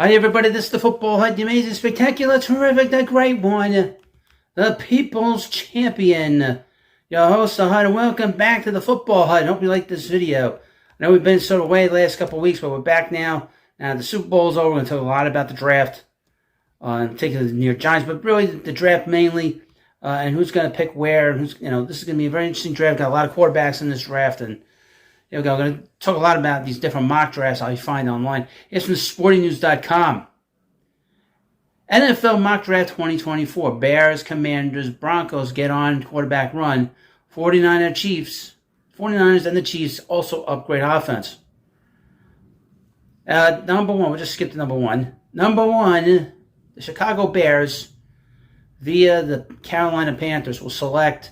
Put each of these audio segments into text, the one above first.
Hi everybody, this is the Football Hut, the amazing, spectacular, terrific, the great one, the People's Champion. Your host, the Hut, and welcome back to the Football Hut. I hope you like this video. I know we've been sort of away the last couple of weeks, but we're back now. Now the Super Bowl's over. We're going to talk a lot about the draft, in particular the New York Giants, but really the draft mainly, and who's going to pick where. This is going to be a very interesting draft. Got a lot of quarterbacks in this draft, and we're going to talk a lot about these different mock drafts you find online. It's from sportingnews.com. NFL Mock Draft 2024. Bears, Commanders, Broncos get on quarterback run. 49ers and the Chiefs also upgrade offense. Number one, we'll just skip to number one. Number one, the Chicago Bears, via the Carolina Panthers, will select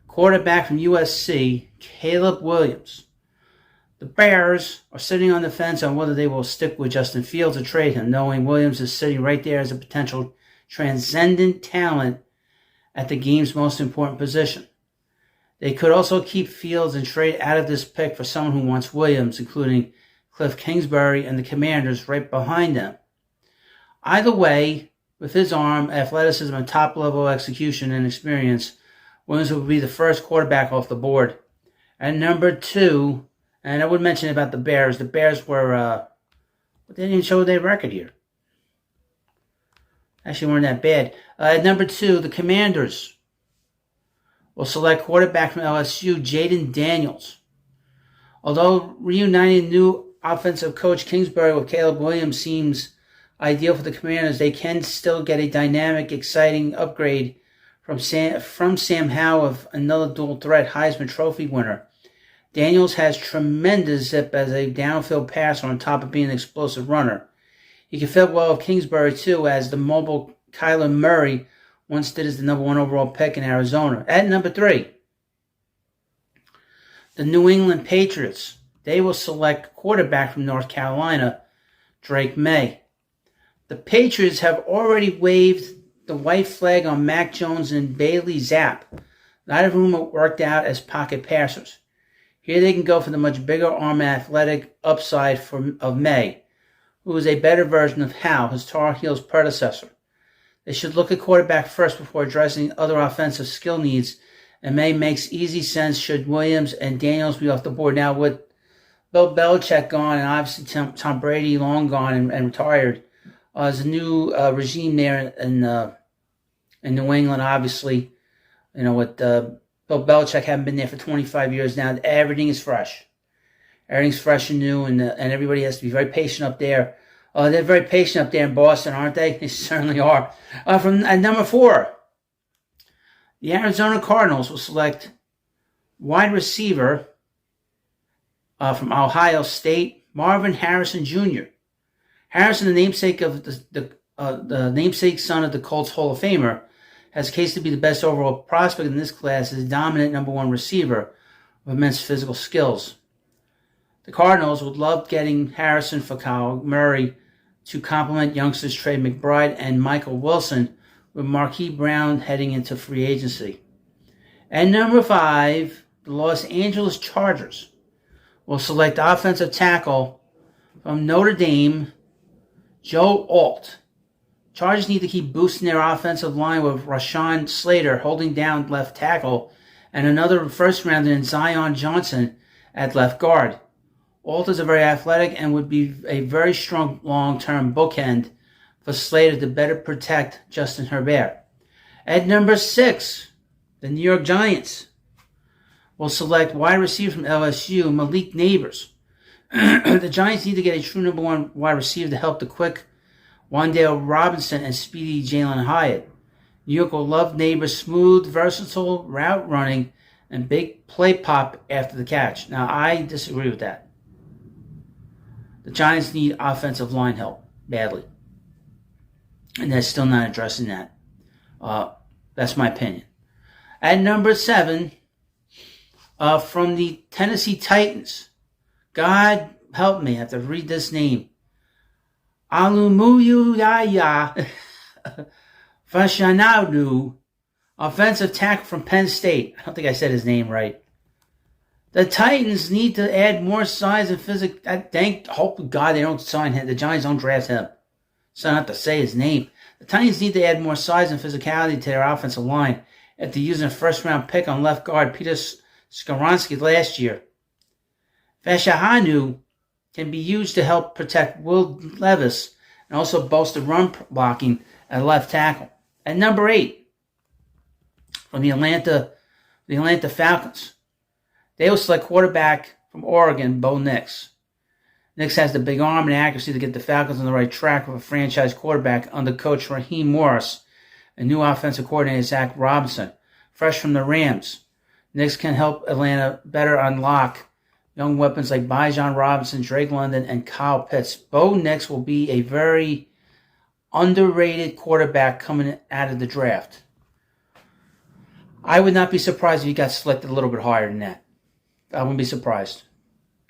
quarterback from USC, Caleb Williams. The Bears are sitting on the fence on whether they will stick with Justin Fields or trade him, knowing Williams is sitting right there as a potential transcendent talent at the game's most important position. They could also keep Fields and trade out of this pick for someone who wants Williams, including Cliff Kingsbury and the Commanders right behind them. Either way, with his arm, athleticism, and top-level execution and experience, Williams will be the first quarterback off the board. And number two, and I would mention about the Bears. The Bears were, they didn't even show their record here. Actually, weren't that bad. At number two, the Commanders will select quarterback from LSU, Jaden Daniels. Although reuniting new offensive coach Kingsbury with Caleb Williams seems ideal for the Commanders, they can still get a dynamic, exciting upgrade from Sam Howell, of another dual threat Heisman Trophy winner. Daniels has tremendous zip as a downfield passer on top of being an explosive runner. He can fit well with Kingsbury, too, as the mobile Kyler Murray once did as the number one overall pick in Arizona. At number three, the New England Patriots. They will select quarterback from North Carolina, Drake Maye. The Patriots have already waved the white flag on Mac Jones and Bailey Zapp, neither of whom worked out as pocket passers. Here they can go for the much bigger arm and athletic upside of Maye, who is a better version of Howell, his Tar Heels predecessor. They should look at quarterback first before addressing other offensive skill needs, and Maye makes easy sense should Williams and Daniels be off the board. Now, with Bill Belichick gone and obviously Tom Brady long gone and retired, there's a new regime there in New England, obviously, with Bill Belichick having been there for 25 years now. Everything is fresh. Everything's fresh and new, and everybody has to be very patient up there. They're very patient up there in Boston, aren't they? They certainly are. At number four, the Arizona Cardinals will select wide receiver from Ohio State, Marvin Harrison Jr. Harrison, the namesake of the namesake son of the Colts Hall of Famer, has a case to be the best overall prospect in this class as a dominant number one receiver with immense physical skills. The Cardinals would love getting Harrison for Kyle Murray to complement youngsters Trey McBride and Michael Wilson, with Marquise Brown heading into free agency. And number five, the Los Angeles Chargers will select offensive tackle from Notre Dame, Joe Alt. Chargers need to keep boosting their offensive line with Rashawn Slater holding down left tackle and another first rounder in Zion Johnson at left guard. Alt is a very athletic and would be a very strong long-term bookend for Slater to better protect Justin Herbert. At number six, the New York Giants will select wide receiver from LSU, Malik Nabers. The Giants need to get a true number one wide receiver to help the quick Wan'Dale Robinson and speedy Jalen Hyatt. New York will love Nabers' smooth, versatile route running and big play pop after the catch. Now, I disagree with that. The Giants need offensive line help badly, and they're still not addressing that. That's my opinion. At number seven, from the Tennessee Titans, God help me, I have to read this name. Alumuyaya Fashanadu, offensive tackle from Penn State. I don't think I said his name right. The Titans need to add more size and physical. Hope to God they don't sign him. The Giants don't draft him. So I don't have to say his name. The Titans need to add more size and physicality to their offensive line after using a first-round pick on left guard Peter Skoronski last year. Fashanu can be used to help protect Will Levis and also bolster run blocking at left tackle. At number 8, from the Atlanta Falcons, they will select quarterback from Oregon, Bo Nix. Nix has the big arm and accuracy to get the Falcons on the right track with a franchise quarterback under coach Raheem Morris and new offensive coordinator Zach Robinson, fresh from the Rams. Nix can help Atlanta better unlock young weapons like Bijan Robinson, Drake London, and Kyle Pitts. Bo Nix will be a very underrated quarterback coming out of the draft. I would not be surprised if he got selected a little bit higher than that. I wouldn't be surprised.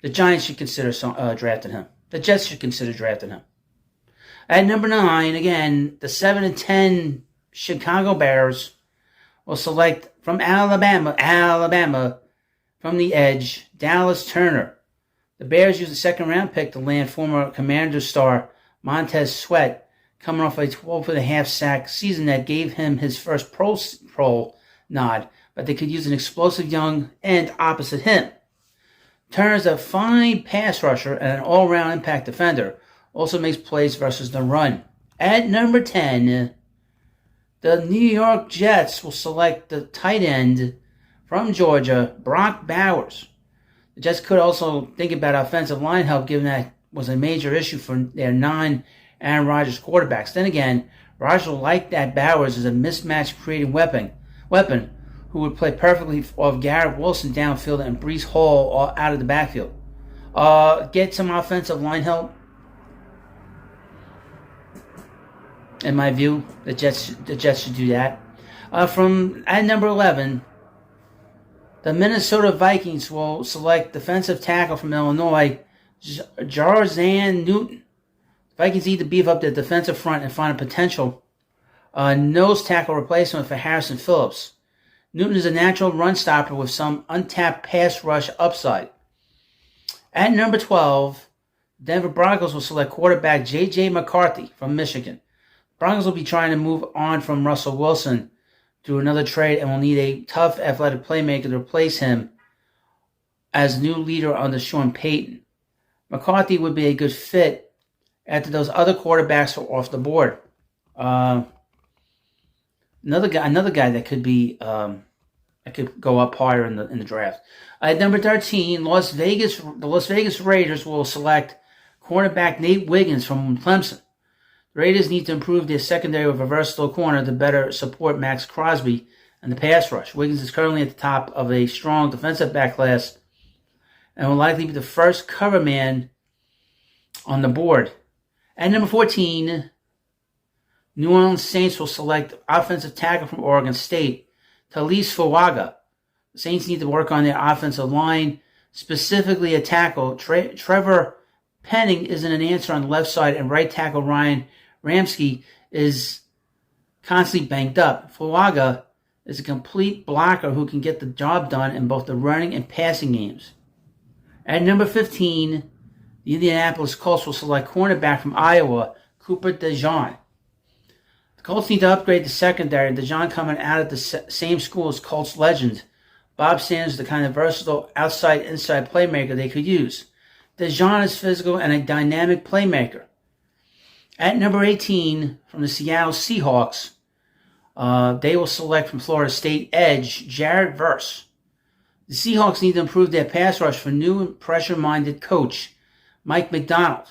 The Giants should consider drafting him. The Jets should consider drafting him. At number 9, again, the 7-10 Chicago Bears will select from Alabama, from the edge, Dallas Turner. The Bears used a second-round pick to land former Commander star Montez Sweat, coming off a 12.5 sack season that gave him his first pro nod, but they could use an explosive young end opposite him. Turner's a fine pass rusher and an all-round impact defender. Also makes plays versus the run. At number 10, the New York Jets will select the tight end from Georgia, Brock Bowers. The Jets could also think about offensive line help, given that was a major issue for their non-Aaron Rodgers quarterbacks. Then again, Rodgers will like that Bowers is a mismatch-creating weapon who would play perfectly off Garrett Wilson downfield and Breece Hall out of the backfield. Get some offensive line help. In my view, the Jets should do that. At number 11, the Minnesota Vikings will select defensive tackle from Illinois, Jarzan Newton. The Vikings need to beef up their defensive front and find a potential nose tackle replacement for Harrison Phillips. Newton is a natural run stopper with some untapped pass rush upside. At number 12, Denver Broncos will select quarterback J.J. McCarthy from Michigan. Broncos will be trying to move on from Russell Wilson through another trade and will need a tough athletic playmaker to replace him as new leader under Sean Payton. McCarthy would be a good fit after those other quarterbacks are off the board. Another guy that could be that could go up higher in the draft. At number 13, the Las Vegas Raiders will select cornerback Nate Wiggins from Clemson. The Raiders need to improve their secondary with a versatile corner to better support Max Crosby and the pass rush. Wiggins is currently at the top of a strong defensive back class and will likely be the first cover man on the board. At number 14, New Orleans Saints will select offensive tackle from Oregon State, Talise Fuaga. The Saints need to work on their offensive line, specifically a tackle. Trevor Penning isn't an answer on the left side, and right tackle Ryan Ramsky is constantly banged up. Fuaga is a complete blocker who can get the job done in both the running and passing games. At number 15, the Indianapolis Colts will select cornerback from Iowa, Cooper DeJean. The Colts need to upgrade the secondary. DeJean coming out of the same school as Colts legend Bob Sanders, the kind of versatile outside-inside playmaker they could use. DeJean is physical and a dynamic playmaker. At number 18, from the Seattle Seahawks, they will select from Florida State edge Jared Verse. The Seahawks need to improve their pass rush for new and pressure-minded coach Mike McDonald.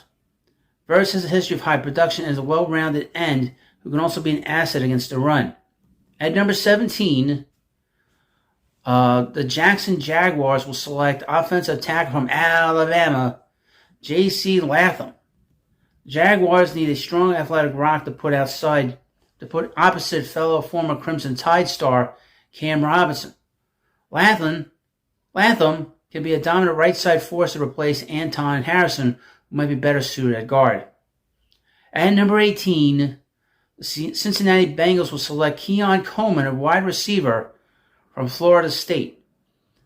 Verse has a history of high production and is a well-rounded end who can also be an asset against the run. At number 17, the Jackson Jaguars will select offensive tackle from Alabama, J.C. Latham. Jaguars need a strong athletic rock to put opposite fellow former Crimson Tide star Cam Robinson. Latham can be a dominant right side force to replace Anton Harrison, who might be better suited at guard. At number 18, the Cincinnati Bengals will select Keon Coleman, a wide receiver from Florida State.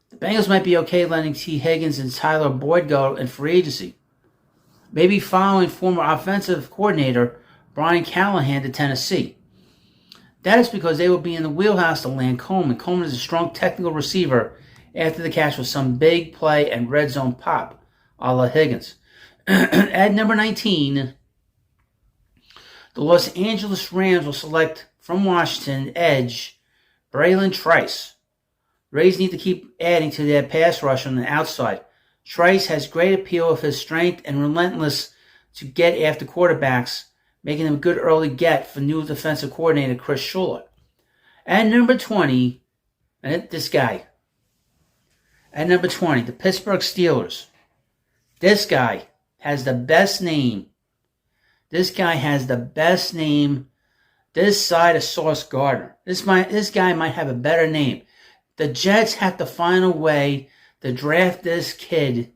The Bengals might be okay letting T. Higgins and Tyler Boyd go in free agency. Maybe following former offensive coordinator Brian Callahan to Tennessee. That is because they will be in the wheelhouse to land Coleman. Coleman is a strong technical receiver after the catch with some big play and red zone pop, a la Higgins. At number 19, the Los Angeles Rams will select from Washington edge Braylon Trice. Rays need to keep adding to their pass rush on the outside. Trice has great appeal of his strength and relentless to get after quarterbacks, making him a good early get for new defensive coordinator Chris Schuler. At number 20, this guy. At number 20, the Pittsburgh Steelers. This guy has the best name. This guy has the best name this side of Sauce Gardner. This guy might have a better name. The Jets have to find a way to draft this kid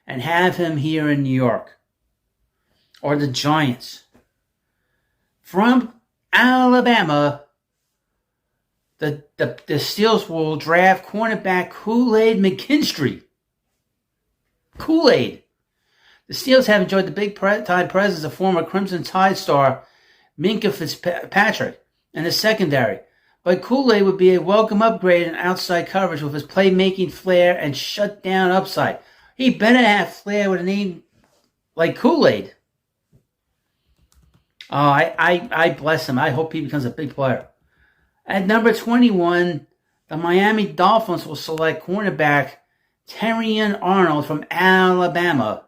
and have him here in New York. Or the Giants. From Alabama, the Steelers will draft cornerback Kool-Aid McKinstry. Kool-Aid. The Steelers have enjoyed the big-time presence of former Crimson Tide star Minkah Fitzpatrick in the secondary, but Kool-Aid would be a welcome upgrade in outside coverage with his playmaking flair and shutdown upside. He better have flair with a name like Kool-Aid. Oh, I bless him. I hope he becomes a big player. At number 21, the Miami Dolphins will select cornerback Terrion Arnold from Alabama.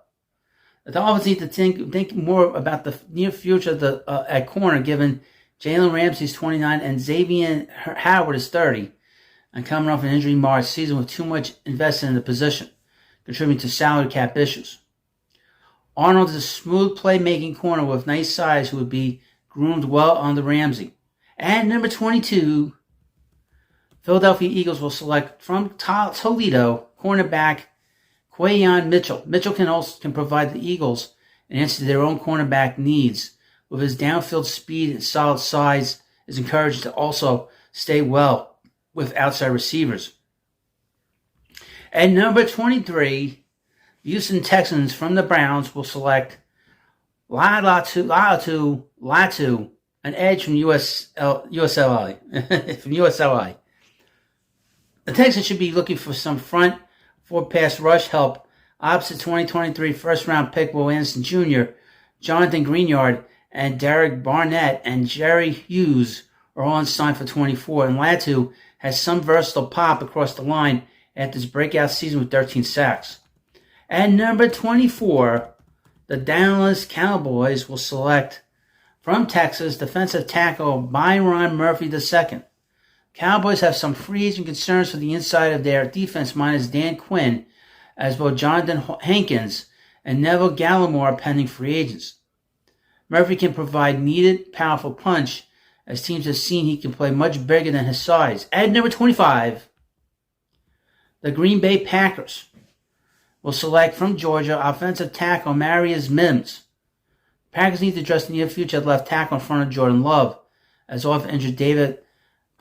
The Dolphins need to think more about the near future at corner, given Jalen Ramsey's 29 and Xavier Howard is 30, and coming off an injury-marred season with too much invested in the position, contributing to salary cap issues. Arnold is a smooth playmaking corner with nice size who would be groomed well under Ramsey. At number 22, Philadelphia Eagles will select from Toledo cornerback Quayon Mitchell. Mitchell can provide the Eagles an answer to their own cornerback needs. With his downfield speed and solid size, is encouraged to also stay well with outside receivers. At number 23, Houston Texans from the Browns will select Latu, an edge from USLI. from USLI. The Texans should be looking for some front four pass rush help opposite 2023 first-round pick Will Anderson Jr., Jonathan Greenyard, and Derek Barnett and Jerry Hughes are all on sign for 24, and Latu has some versatile pop across the line after his breakout season with 13 sacks. At number 24, the Dallas Cowboys will select from Texas defensive tackle Byron Murphy II. Cowboys have some free agent concerns for the inside of their defense minus Dan Quinn, as both Jonathan Hankins and Neville Gallimore are pending free agents. Murphy can provide needed, powerful punch, as teams have seen he can play much bigger than his size. At number 25, the Green Bay Packers will select from Georgia offensive tackle Marius Mims. Packers need to address the near future at left tackle in front of Jordan Love, as off-injured David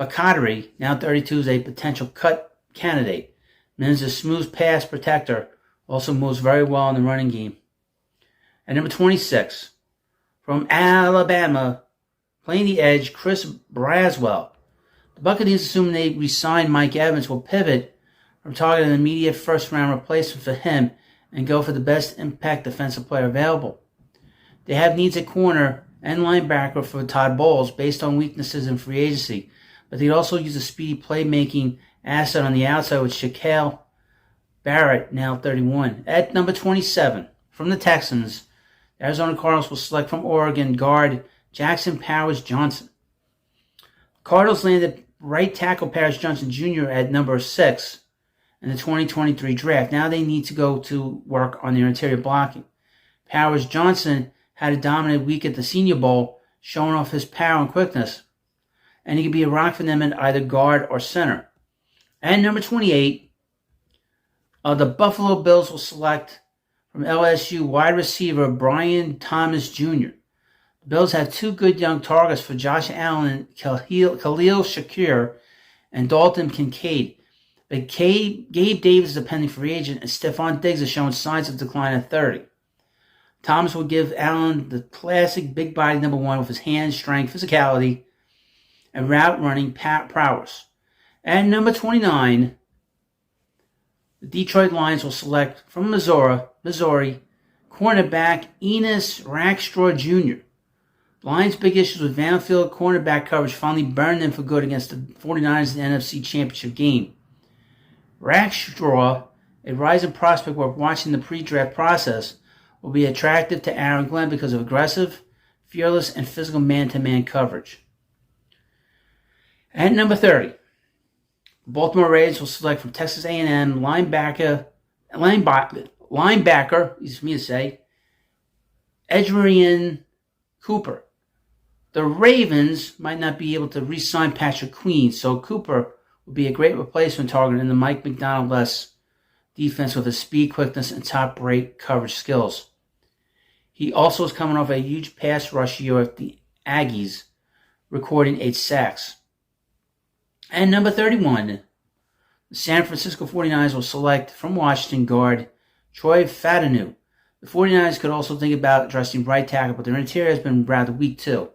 Bakateri, now 32, is a potential cut candidate. Mims is a smooth pass protector, also moves very well in the running game. At number 26, from Alabama, playing the edge, Chris Braswell. The Buccaneers, assuming they re-sign Mike Evans, will pivot from targeting an immediate first-round replacement for him and go for the best impact defensive player available. They have needs at corner and linebacker for Todd Bowles based on weaknesses in free agency, but they also use a speedy playmaking asset on the outside with Shaquille Barrett, now 31. At number 27, from the Texans, the Arizona Cardinals will select from Oregon guard Jackson Powers Johnson. The Cardinals landed right tackle Powers Johnson Jr. at number 6 in the 2023 draft. Now they need to go to work on their interior blocking. Powers Johnson had a dominant week at the Senior Bowl, showing off his power and quickness, and he could be a rock for them in either guard or center. And number 28, the Buffalo Bills will select from LSU wide receiver Brian Thomas Jr. The Bills have two good young targets for Josh Allen and Khalil Shakir and Dalton Kincaid. But Gabe Davis is a pending free agent, and Stephon Diggs is showing signs of decline at 30. Thomas will give Allen the classic big body number 1 with his hand strength, physicality, and route running prowess. At number 29, the Detroit Lions will select from Missouri, cornerback Enos Rackstraw Jr. Lions' big issues with downfield cornerback coverage finally burned them for good against the 49ers in the NFC Championship game. Rackstraw, a rising prospect while watching the pre-draft process, will be attractive to Aaron Glenn because of aggressive, fearless, and physical man-to-man coverage. At number 30, the Baltimore Ravens will select from Texas A&M linebacker, easy for me to say, Edgerrin Cooper. The Ravens might not be able to re-sign Patrick Queen, so Cooper would be a great replacement target in the Mike McDonald-less defense with his speed, quickness, and top-rate coverage skills. He also is coming off a huge pass rush year with the Aggies, recording 8 sacks. And number 31, the San Francisco 49ers will select from Washington guard Troy Fatanou. The 49ers could also think about addressing right tackle, but their interior has been rather weak too,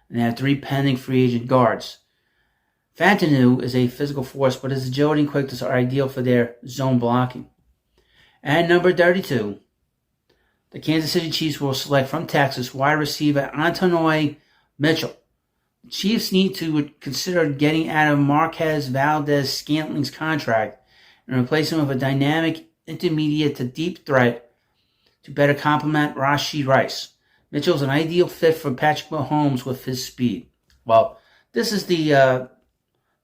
and they have 3 pending free agent guards. Fatanou is a physical force, but his agility and quickness are ideal for their zone blocking. And number 32, the Kansas City Chiefs will select from Texas wide receiver Antonio Mitchell. The Chiefs need to consider getting out of Marquez Valdez-Scantling's contract and replace him with a dynamic intermediate to deep threat to better complement Rashee Rice. Mitchell is an ideal fit for Patrick Mahomes with his speed. Well, this is the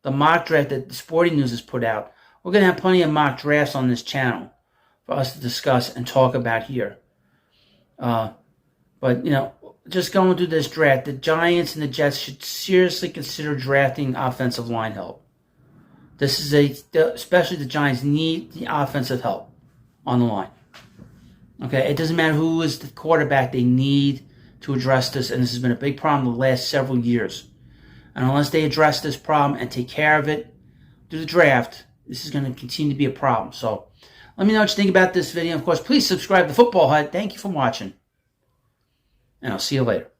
mock draft that the Sporting News has put out. We're going to have plenty of mock drafts on this channel for us to discuss and talk about here. But, just going through this draft, the Giants and the Jets should seriously consider drafting offensive line help. Especially the Giants need the offensive help on the line. Okay, it doesn't matter who is the quarterback, they need to address this, and this has been a big problem the last several years. And unless they address this problem and take care of it through the draft, this is going to continue to be a problem. So, let me know what you think about this video. Of course, please subscribe to Football Hut. Thank you for watching. And I'll see you later.